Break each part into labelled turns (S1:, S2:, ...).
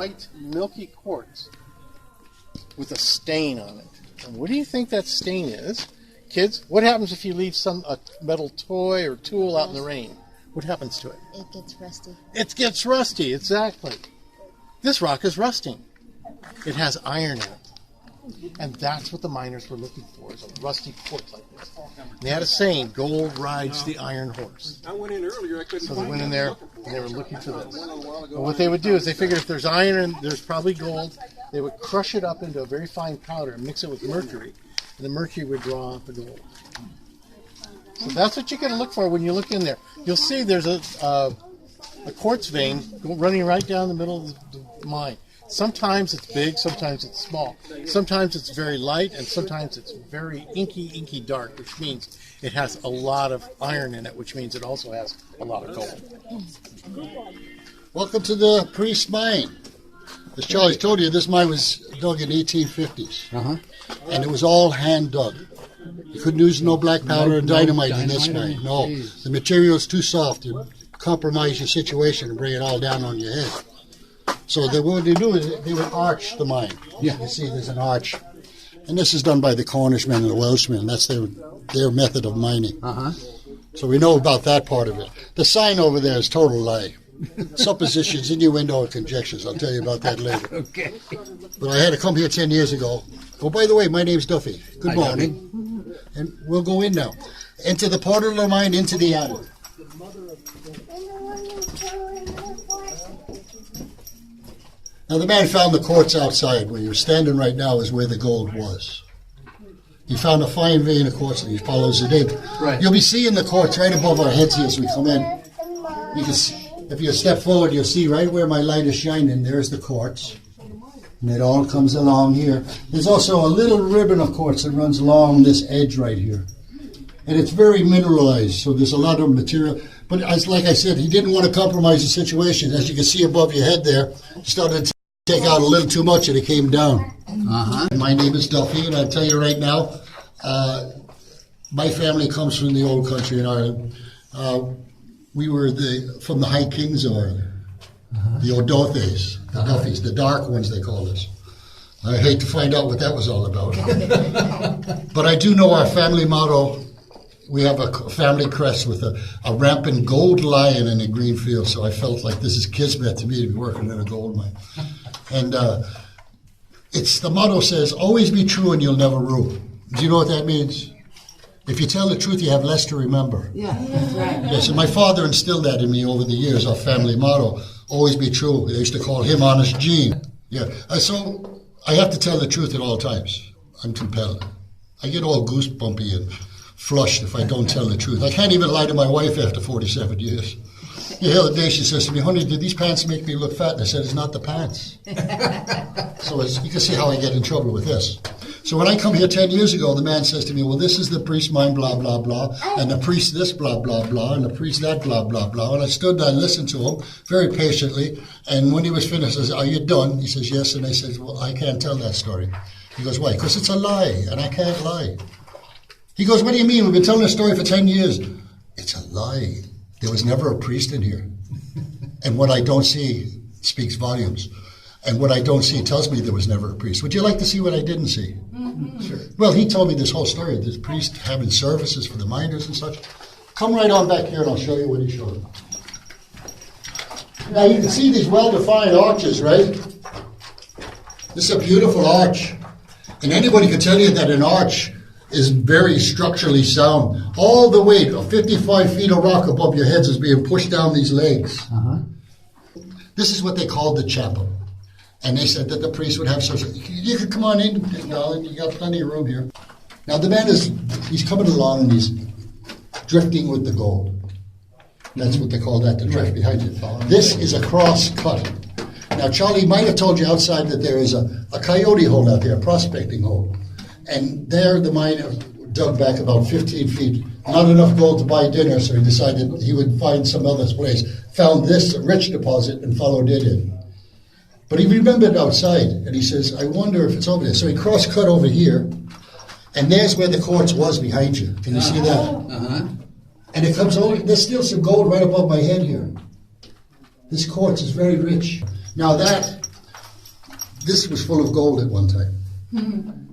S1: white, milky quartz with a stain on it. And what do you think that stain is? Kids, what happens if you leave a metal toy or tool out in the rain? What happens to it?
S2: It gets rusty.
S1: It gets rusty, exactly. This rock is rusting. It has iron in it. And that's what the miners were looking for, is a rusty quartz like this. And they had a saying, gold rides the iron horse.
S3: I went in earlier, I couldn't
S1: So they went in there and they were looking for this. Well, what they would do is they figured if there's iron and there's probably gold, they would crush it up into a very fine powder and mix it with mercury. And the mercury would draw out the gold. So that's what you're going to look for when you look in there. You'll see there's a quartz vein running right down the middle of the mine. Sometimes it's big, sometimes it's small. Sometimes it's very light, and sometimes it's very inky dark, which means it has a lot of iron in it, which means it also has a lot of gold.
S4: Welcome to the Priest Mine. As Charlie told you, this mine was dug in 1850s, and it was all hand dug. You couldn't use no black powder and dynamite in this mine. No, the material is too soft to compromise your situation and bring it all down on your head. So what they do is they would arch the mine. Yeah. You see there's an arch. And this is done by the Cornishmen and the Welshmen. That's their method of mining. So we know about that part of it. The sign over there is total lie. Suppositions, innuendo, and conjectures. I'll tell you about that later.
S5: Okay.
S4: But I had to come here 10 years ago. Oh, by the way, my name's Duffy. Good morning. And we'll go in now. Into the portal of the mine, into the attic. Now, the man found the quartz outside. Where you're standing right now is where the gold was. He found a fine vein of quartz and he follows it in.
S5: Right.
S4: You'll be seeing the quartz right above our heads here as we come in. You can see, if you step forward, you'll see right where my light is shining, there's the quartz. And it all comes along here. There's also a little ribbon of quartz that runs along this edge right here. And it's very mineralized, so there's a lot of material. But like I said, he didn't want to compromise the situation. As you can see above your head there, he started to take out a little too much and it came down. My name is Duffy, and I'll tell you right now, my family comes from the old country in Ireland. We were from the High Kings order, the Odothes, the Duffys, the dark ones they call us. I hate to find out what that was all about. But I do know our family motto. We have a family crest with a rampant gold lion in a green field, so I felt like this is kismet to me to be working in a gold mine. And the motto says, always be true and you'll never rule. Do you know what that means? If you tell the truth, you have less to remember.
S5: Yeah, that's right.
S4: Yes, and my father instilled that in me over the years, our family motto, always be true. They used to call him Honest Gene. Yeah, so I have to tell the truth at all times. I'm compelled. I get all goosebumpy and flushed if I don't tell the truth. I can't even lie to my wife after 47 years. The other day she says to me, honey, did these pants make me look fat? And I said, it's not the pants. So you can see how I get in trouble with this. So when I come here 10 years ago, the man says to me, well, this is the priest mine, blah, blah, blah, and the priest this, blah, blah, blah, and the priest that, blah, blah, blah. And I stood there and listened to him very patiently. And when he was finished, I said, are you done? He says, yes. And I said, well, I can't tell that story. He goes, why? Because it's a lie, and I can't lie. He goes, what do you mean? We've been telling this story for 10 years. It's a lie. There was never a priest in here. And what I don't see speaks volumes. And what I don't see tells me there was never a priest. Would you like to see what I didn't see? Sure. Well, he told me this whole story, this priest having services for the miners and such. Come right on back here and I'll show you what he showed. Now you can see these well-defined arches, right? This is a beautiful arch. And anybody can tell you that an arch is very structurally sound. All the weight of 55 feet of rock above your heads is being pushed down these legs. This is what they called the chapel. And they said that the priest would have service. You could come on in, darling. You got plenty of room here. Now the man he's coming along and he's drifting with the gold. That's what they call that, the drift behind you. This is a cross cut. Now Charlie might have told you outside that there is a coyote hole out there, a prospecting hole. And there the miner dug back about 15 feet. Not enough gold to buy dinner, so he decided he would find some other place. Found this rich deposit and followed it in. But he remembered outside, and he says, I wonder if it's over there. So he cross-cut over here, and there's where the quartz was behind you. Can you see that? And it comes over, there's still some gold right above my head here. This quartz is very rich. Now that This was full of gold at one time.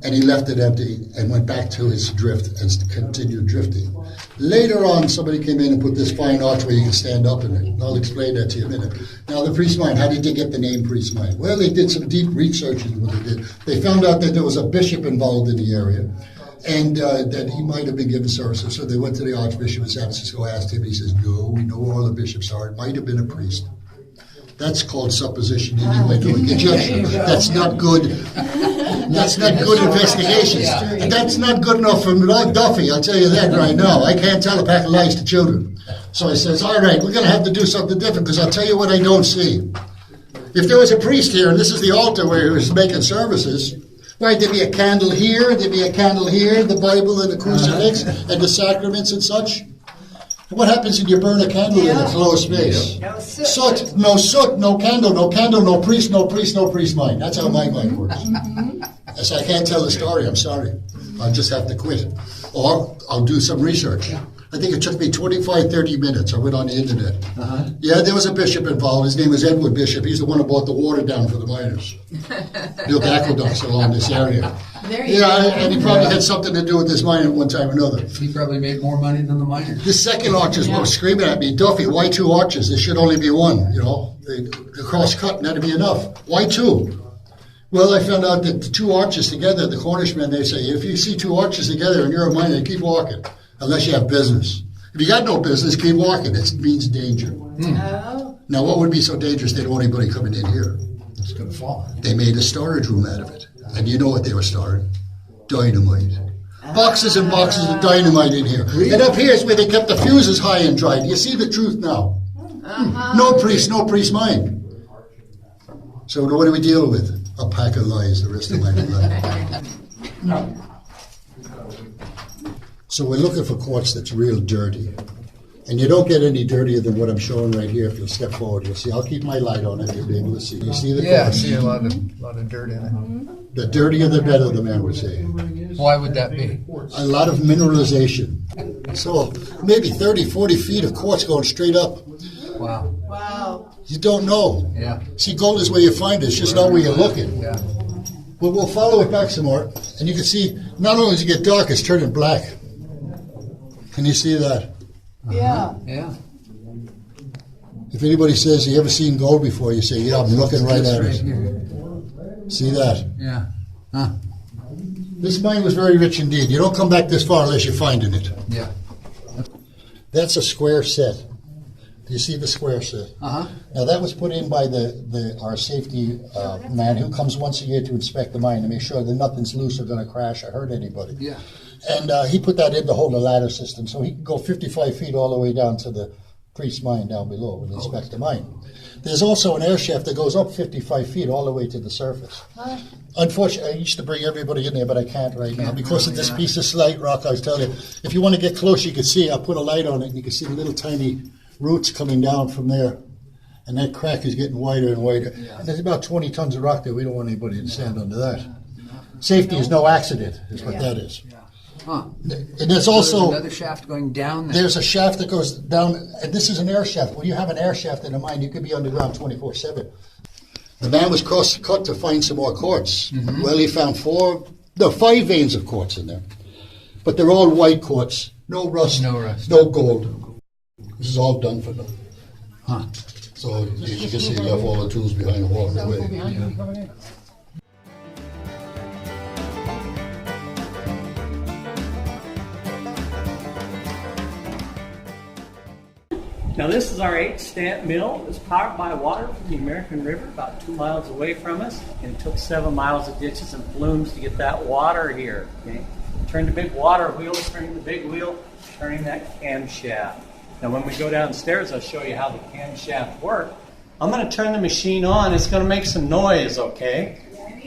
S4: And he left it empty and went back to his drift and continued drifting. Later on, somebody came in and put this fine archway you can stand up in it. I'll explain that to you in a minute. Now, the priest mine, how did they get the name priest mine? Well, they did some deep research into what they did. They found out that there was a bishop involved in the area and that he might have been given services. So they went to the Archbishop of San Francisco, asked him. He says, no, we know where all the bishops are. It might have been a priest. That's called supposition anyway, doing conjecture. That's not good. That's not good investigations. And that's not good enough for Duffy, I'll tell you that right now. I can't tell a pack of lies to children. So I says, all right, we're going to have to do something different because I'll tell you what I don't see. If there was a priest here, and this is the altar where he was making services, right, there'd be a candle here, there'd be a candle here, the Bible and the crucifix and the sacraments and such. What happens when you burn a candle in a closed space? Soot, no candle, no priest, no priest mine. That's how my mind works. So I can't tell the story, I'm sorry. I'll just have to quit. Or I'll do some research. I think it took me 25, 30 minutes. I went on the internet. Yeah, there was a bishop involved. His name was Edward Bishop. He's the one who brought the water down for the miners. Built aqueducts along this area. And he probably had something to do with this mine at one time or another.
S2: He probably made more money than the miners.
S4: The second arches were screaming at me, Duffy, why 2 arches? There should only be 1, you know. The cross cut, and that'd be enough. Why 2? Well, I found out that the 2 arches together, the Cornishmen, they say, if you see 2 arches together and you're a miner, keep walking, unless you have business. If you got no business, keep walking. It means danger. Now, what would be so dangerous they don't want anybody coming in here?
S2: It's going to fall.
S4: They made a storage room out of it. And you know what they were storing? Dynamite. Boxes and boxes of dynamite in here. And up here is where they kept the fuses high and dry. Do you see the truth now? No priest mine. So what do we deal with? A pack of lies the rest of my life. So we're looking for quartz that's real dirty. And you don't get any dirtier than what I'm showing right here. If you'll step forward, you'll see. I'll keep my light on and you'll be able to see. You see the
S2: Yeah, I
S4: quartz?
S2: see a lot of dirt in it.
S4: The dirtier the better, the man would say.
S2: Why would that be?
S4: A lot of mineralization. So maybe 30, 40 feet of quartz going straight up.
S2: Wow.
S4: You don't know.
S2: Yeah.
S4: See, gold is where you find it. It's just not where you're looking.
S2: Yeah.
S4: But we'll follow it back some more. And you can see, not only does it get dark, it's turning black. Can you see that?
S3: Yeah.
S2: Yeah.
S4: If anybody says, you ever seen gold before, you say, yeah, I'm looking right at
S2: Right
S4: it.
S2: here.
S4: See that?
S2: Yeah. Huh.
S4: This mine was very rich indeed. You don't come back this far unless you're finding it.
S2: Yeah.
S4: That's a square set. Do you see the square set? Now that was put in by our safety man who comes once a year to inspect the mine to make sure that nothing's loose or going to crash or hurt anybody.
S2: Yeah.
S4: And he put that in to hold the ladder system so he can go 55 feet all the way down to the priest's mine down below and inspect the mine. There's also an air shaft that goes up 55 feet all the way to the surface. Unfortunately, I used to bring everybody in there, but I can't right now because of this piece of slate rock. I was telling you, if you want to get close, you can see. I'll put a light on it, and you can see the little tiny roots coming down from there. And that crack is getting wider and wider. And there's about 20 tons of rock there. We don't want anybody to stand under that. Safety is no accident, is what that is.
S2: Huh.
S4: And there's also
S2: There's another shaft going down there.
S4: there's a shaft that goes down, and this is an air shaft. When you have an air shaft in a mine, you could be underground 24/7. The man was cut to find some more quartz. Well, he found 5 veins of quartz in there, but they're all white quartz, no rust, no gold. This is all done for them.
S2: Huh.
S4: So as you can see, he left all the tools behind the wall.
S5: Now this is our 8-stamp mill. It's powered by water from the American River about 2 miles away from us. And it took 7 miles of ditches and flumes to get that water here. Okay? Turn the big water wheel, turning the big wheel, turning that camshaft. Now when we go downstairs, I'll show you how the camshaft works. I'm going to turn the machine on. It's going to make some noise, okay?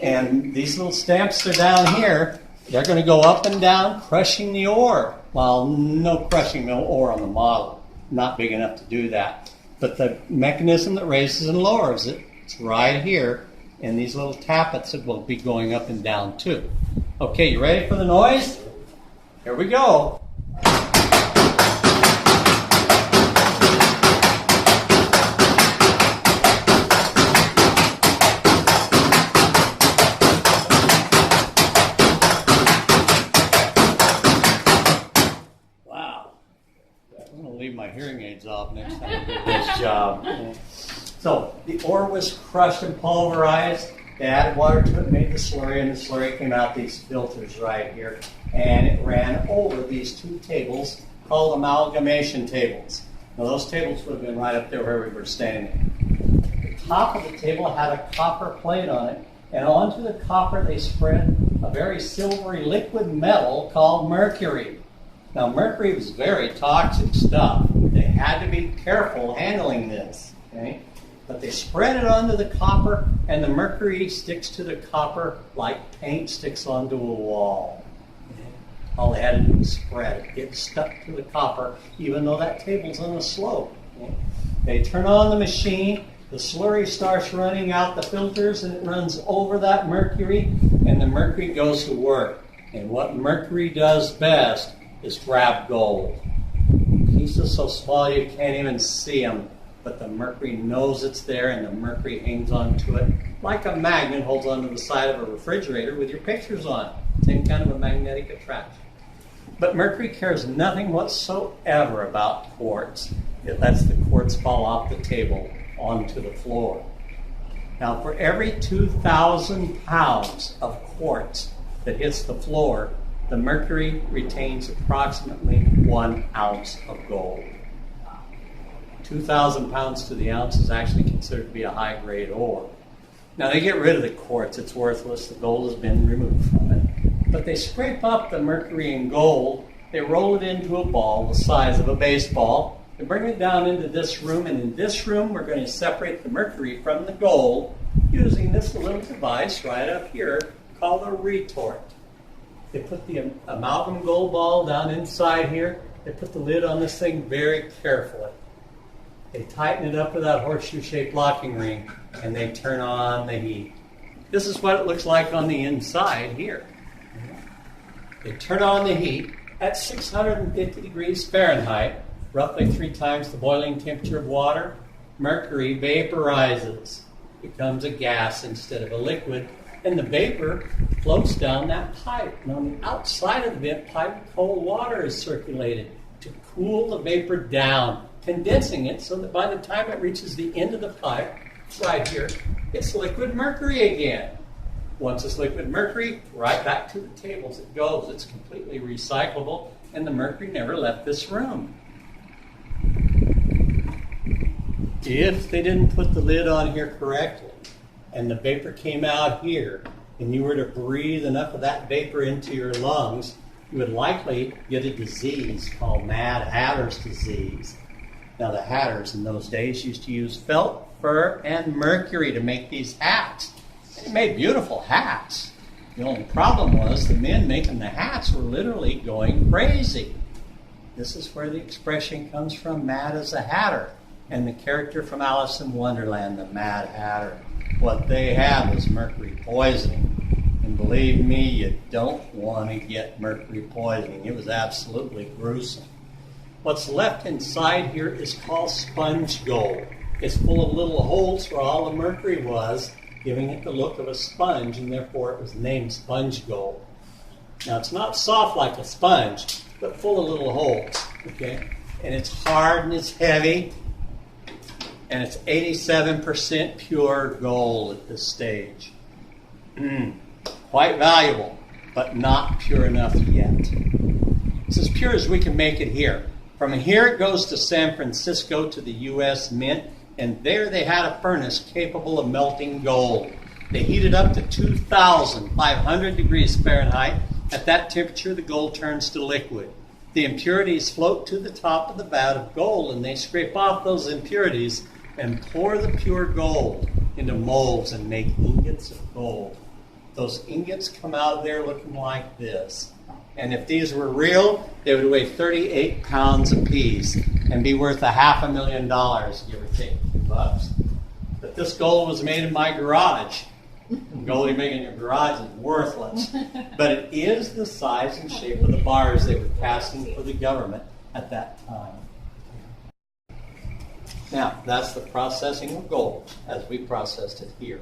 S5: And these little stamps are down here. They're going to go up and down, crushing the ore. Well, no crushing no ore on the model. Not big enough to do that. But the mechanism that raises and lowers it, it's right here. And these little tappets that will be going up and down too. Okay, you ready for the noise? Here we go. job. So the ore was crushed and pulverized. They added water to it, made the slurry, and the slurry came out these filters right here. And it ran over these two tables called amalgamation tables. Now those tables would have been right up there where we were standing. The top of the table had a copper plate on it, and onto the copper they spread a very silvery liquid metal called mercury. Now mercury was very toxic stuff. They had to be careful handling this. Okay? But they spread it onto the copper, and the mercury sticks to the copper like paint sticks onto a wall. All they had to do was spread it. It stuck to the copper, even though that table's on a slope. They turn on the machine, the slurry starts running out the filters, and it runs over that mercury, and the mercury goes to work. And what mercury does best is grab gold. Pieces so small you can't even see them, but the mercury knows it's there, and the mercury hangs onto it like a magnet holds onto the side of a refrigerator with your pictures on. Same kind of a magnetic attraction. But mercury cares nothing whatsoever about quartz. It lets the quartz fall off the table onto the floor. Now, for every 2,000 pounds of quartz that hits the floor, the mercury retains approximately 1 ounce of gold. 2,000 pounds to the ounce is actually considered to be a high-grade ore. Now, they get rid of the quartz. It's worthless. The gold has been removed from it. But they scrape up the mercury and gold. They roll it into a ball the size of a baseball. They bring it down into this room, and in this room, we're going to separate the mercury from the gold using this little device right up here called a retort. They put the amalgam gold ball down inside here. They put the lid on this thing very carefully. They tighten it up with that horseshoe-shaped locking ring, and they turn on the heat. This is what it looks like on the inside here. They turn on the heat at 650 degrees Fahrenheit, roughly 3 times the boiling temperature of water. Mercury vaporizes, becomes a gas instead of a liquid, and the vapor floats down that pipe. And on the outside of the vent pipe, cold water is circulated to cool the vapor down, condensing it so that by the time it reaches the end of the pipe, right here, it's liquid mercury again. Once it's liquid mercury, right back to the tables it goes. It's completely recyclable, and the mercury never left this room. If they didn't put the lid on here correctly, and the vapor came out here, and you were to breathe enough of that vapor into your lungs, you would likely get a disease called Mad Hatter's disease. Now, the hatters in those days used to use felt, fur, and mercury to make these hats. They made beautiful hats. The only problem was the men making the hats were literally going crazy. This is where the expression comes from, mad as a hatter, and the character from Alice in Wonderland, the Mad Hatter. What they had was mercury poisoning. And believe me, you don't want to get mercury poisoning. It was absolutely gruesome. What's left inside here is called sponge gold. It's full of little holes where all the mercury was, giving it the look of a sponge, and therefore it was named sponge gold. Now, it's not soft like a sponge, but full of little holes, okay? And it's hard and it's heavy, and it's 87% pure gold at this stage. Quite valuable, but not pure enough yet. It's as pure as we can make it here. From here it goes to San Francisco to the U.S. Mint, and there they had a furnace capable of melting gold. They heated up to 2,500 degrees Fahrenheit. At that temperature, the gold turns to liquid. The impurities float to the top of the vat of gold, and they scrape off those impurities and pour the pure gold into molds and make ingots of gold. Those ingots come out of there looking like this. And if these were real, they would weigh 38 pounds apiece and be worth $500,000, give or take $2. But this gold was made in my garage. Gold you make in your garage is worthless. But it is the size and shape of the bars they were casting for the government at that time. Now, that's the processing of gold as we processed it here.